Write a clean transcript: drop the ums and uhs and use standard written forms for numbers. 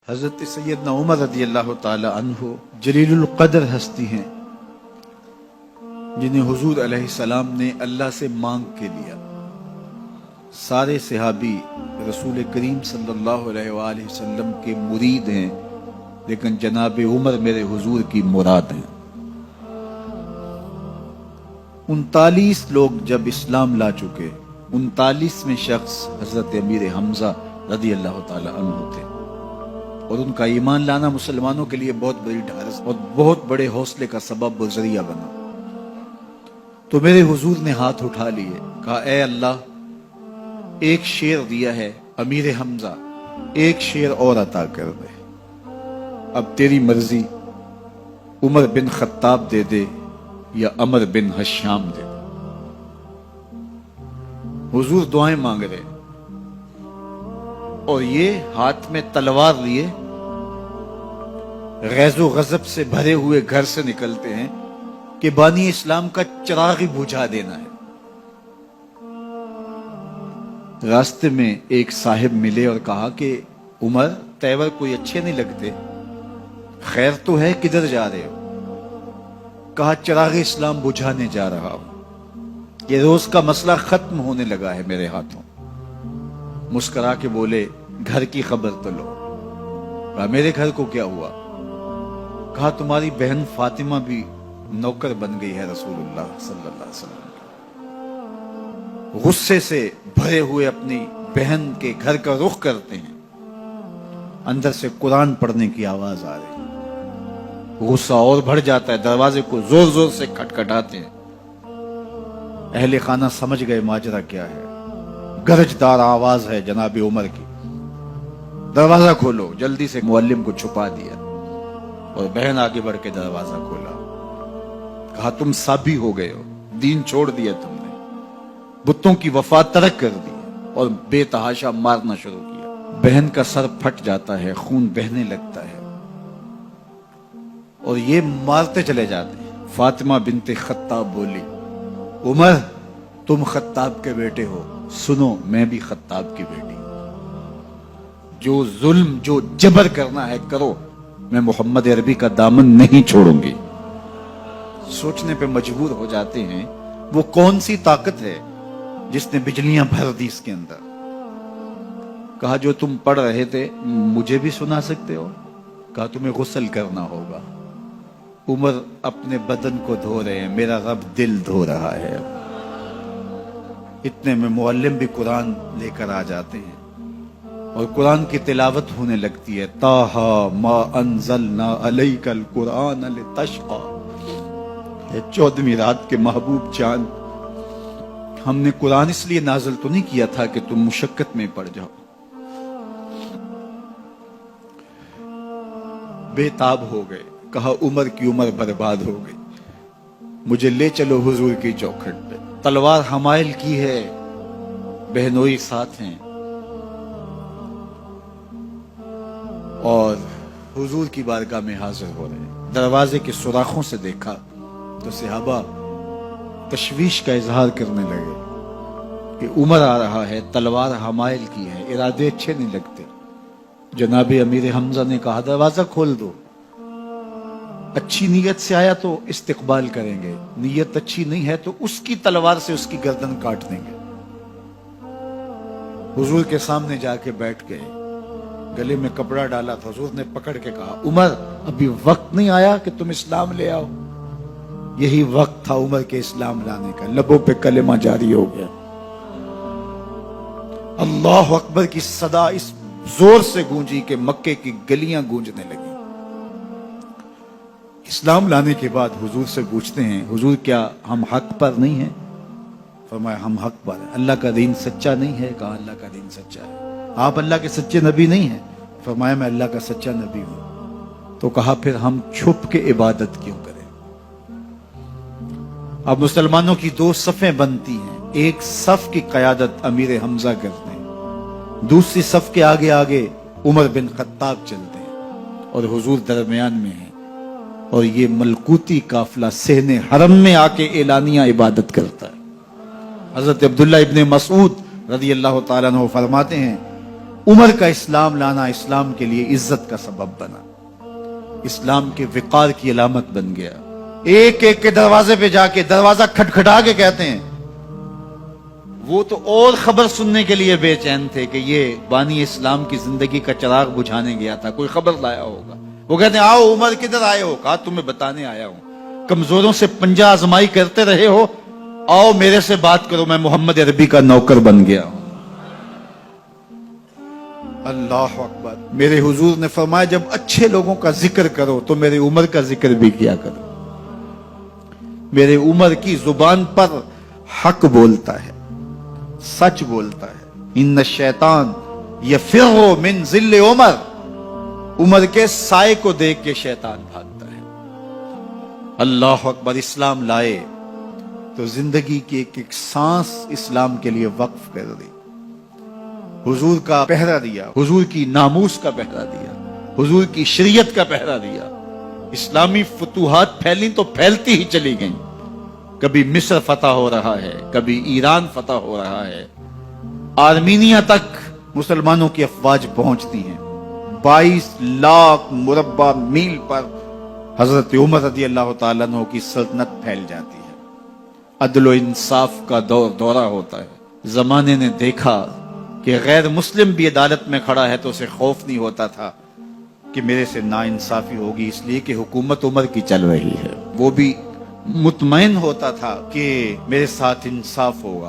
حضرت سیدنا عمر رضی اللہ تعالی عنہ جلیل القدر ہستی ہیں جنہیں حضور علیہ السلام نے اللہ سے مانگ کے لیا۔ سارے صحابی رسول کریم صلی اللہ علیہ وآلہ وسلم کے مرید ہیں، لیکن جناب عمر میرے حضور کی مراد ہیں۔ 39 لوگ جب اسلام لا چکے، 39ویں شخص حضرت امیر حمزہ رضی اللہ تعالی عنہ تھے، اور ان کا ایمان لانا مسلمانوں کے لیے بہت بڑی ڈھارس اور بہت بڑے حوصلے کا سبب و ذریعہ بنا۔ تو میرے حضور نے ہاتھ اٹھا لیے، کہا اے اللہ، ایک شیر دیا ہے امیر حمزہ، ایک شیر اور عطا کر دے، اب تیری مرضی، عمر بن خطاب دے دے یا عمر بن حشام دے دے۔ حضور دعائیں مانگ رہے اور یہ ہاتھ میں تلوار لیے غیظ و غضب سے بھرے ہوئے گھر سے نکلتے ہیں کہ بانی اسلام کا چراغ بجھا دینا ہے۔ راستے میں ایک صاحب ملے اور کہا کہ عمر، تیور کوئی اچھے نہیں لگتے، خیر تو ہے، کدھر جا رہے ہو؟ کہا چراغ اسلام بجھانے جا رہا ہوں، یہ روز کا مسئلہ ختم ہونے لگا ہے میرے ہاتھوں۔ مسکرا کے بولے گھر کی خبر تو لو۔ کہا میرے گھر کو کیا ہوا؟ کہا تمہاری بہن فاطمہ بھی نوکر بن گئی ہے رسول اللہ صلی اللہ علیہ وسلم۔ غصے سے بھرے ہوئے اپنی بہن کے گھر کا رخ کرتے ہیں، اندر سے قرآن پڑھنے کی آواز آ رہی، غصہ اور بڑھ جاتا ہے، دروازے کو زور زور سے کھٹکھٹاتے ہیں۔ اہل خانہ سمجھ گئے ماجرا کیا ہے، گرجدار آواز ہے جناب عمر کی، دروازہ کھولو۔ جلدی سے معلم کو چھپا دیا اور بہن آگے بڑھ کے دروازہ کھولا۔ کہا تم سابی ہو گئے ہو، دین چھوڑ دیا تم نے، بتوں کی وفا ترک کر دی اور بے تحاشا مارنا شروع کیا۔ بہن کا سر پھٹ جاتا ہے، خون بہنے لگتا ہے اور یہ مارتے چلے جاتے ہیں۔ فاطمہ بنت خطاب بولی عمر تم خطاب کے بیٹے ہو، سنو میں بھی خطاب کی بیٹی ہوں، جو ظلم جو جبر کرنا ہے کرو، میں محمد عربی کا دامن نہیں چھوڑوں گی۔ سوچنے پہ مجبور ہو جاتے ہیں وہ کون سی طاقت ہے جس نے بجلیاں بھر دی اس کے اندر۔ کہا جو تم پڑھ رہے تھے مجھے بھی سنا سکتے ہو؟ کہا تمہیں غسل کرنا ہوگا۔ عمر اپنے بدن کو دھو رہے ہیں، میرا رب دل دھو رہا ہے۔ اتنے میں معلم بھی قرآن لے کر آ جاتے ہیں اور قرآن کی تلاوت ہونے لگتی ہے۔ طٰہٰ ما انزلنا علیک القرآن لتشقیٰ، 14ویں رات کے محبوب جان، ہم نے قرآن اس لیے نازل تو نہیں کیا تھا کہ تم مشقت میں پڑ جاؤ۔ بے تاب ہو گئے، کہا عمر کی عمر برباد ہو گئی، مجھے لے چلو حضور کی چوکھٹ پہ۔ تلوار حمائل کی ہے، بہنوئی ساتھ ہیں، اور حضور کی بارگاہ میں حاضر ہو رہے ہیں۔ دروازے کے سوراخوں سے دیکھا تو صحابہ تشویش کا اظہار کرنے لگے کہ عمر آ رہا ہے، تلوار حمائل کی ہے، ارادے اچھے نہیں لگتے۔ جناب امیر حمزہ نے کہا دروازہ کھول دو، اچھی نیت سے آیا تو استقبال کریں گے، نیت اچھی نہیں ہے تو اس کی تلوار سے اس کی گردن کاٹ دیں گے۔ حضور کے سامنے جا کے بیٹھ گئے، گلے میں کپڑا ڈالا تھا، حضور نے پکڑ کے کہا عمر ابھی وقت نہیں آیا کہ تم اسلام لے آؤ؟ یہی وقت تھا عمر کے اسلام لانے کا، لبوں پہ کلمہ جاری ہو گیا۔ اللہ اکبر کی صدا اس زور سے گونجی کہ مکے کی گلیاں گونجنے لگی۔ اسلام لانے کے بعد حضور سے پوچھتے ہیں حضور کیا ہم حق پر نہیں ہیں؟ فرمایا ہم حق پر ہیں۔ اللہ کا دین سچا نہیں ہے؟ کہا اللہ کا دین سچا ہے۔ آپ اللہ کے سچے نبی نہیں ہیں؟ فرمایا میں اللہ کا سچا نبی ہوں۔ تو کہا پھر ہم چھپ کے عبادت کیوں کریں؟ اب مسلمانوں کی 2 صفیں بنتی ہیں، ایک صف کی قیادت امیر حمزہ کرتے ہیں، دوسری صف کے آگے آگے عمر بن خطاب چلتے ہیں اور حضور درمیان میں ہیں، اور یہ ملکوتی قافلہ صحن حرم میں آ کے اعلانیہ عبادت کرتا ہے۔ حضرت عبداللہ ابن مسعود رضی اللہ تعالیٰ عنہ فرماتے ہیں عمر کا اسلام لانا اسلام کے لیے عزت کا سبب بنا، اسلام کے وقار کی علامت بن گیا۔ ایک ایک کے دروازے پہ جا کے دروازہ کھٹکھٹا کے کہتے ہیں، وہ تو اور خبر سننے کے لیے بے چین تھے کہ یہ بانی اسلام کی زندگی کا چراغ بجھانے گیا تھا، کوئی خبر لایا ہوگا۔ وہ کہتے ہیں آؤ عمر کدھر آئے ہو؟ کہا تمہیں بتانے آیا ہوں، کمزوروں سے پنجہ آزمائی کرتے رہے ہو، آؤ میرے سے بات کرو، میں محمد عربی کا نوکر بن گیا ہوں۔ اللہ اکبر۔ میرے حضور نے فرمایا جب اچھے لوگوں کا ذکر کرو تو میرے عمر کا ذکر بھی کیا کرو۔ میرے عمر کی زبان پر حق بولتا ہے، سچ بولتا ہے۔ ان الشیطان یفر من ظل عمر، عمر کے سائے کو دیکھ کے شیطان بھاگتا ہے۔ اللہ اکبر۔ اسلام لائے تو زندگی کی ایک ایک سانس اسلام کے لیے وقف کر دی، حضور کا پہرا دیا، حضور کی ناموس کا پہرا دیا، حضور کی شریعت کا پہرا دیا۔ اسلامی فتوحات پھیلی تو پھیلتی ہی چلی گئیں، کبھی مصر فتح ہو رہا ہے، کبھی ایران فتح ہو رہا ہے، آرمینیا تک مسلمانوں کی افواج پہنچتی ہیں۔ 22 لاکھ مربع میل پر حضرت عمر رضی اللہ تعالیٰ عنہ کی سلطنت پھیل جاتی ہے۔ عدل و انصاف کا دورہ ہوتا ہے۔ زمانے نے دیکھا کہ غیر مسلم بھی عدالت میں کھڑا ہے تو اسے خوف نہیں ہوتا تھا کہ میرے سے ناانصافی ہوگی، اس لیے کہ حکومت عمر کی چل رہی ہے۔ وہ بھی مطمئن ہوتا تھا کہ میرے ساتھ انصاف ہوگا۔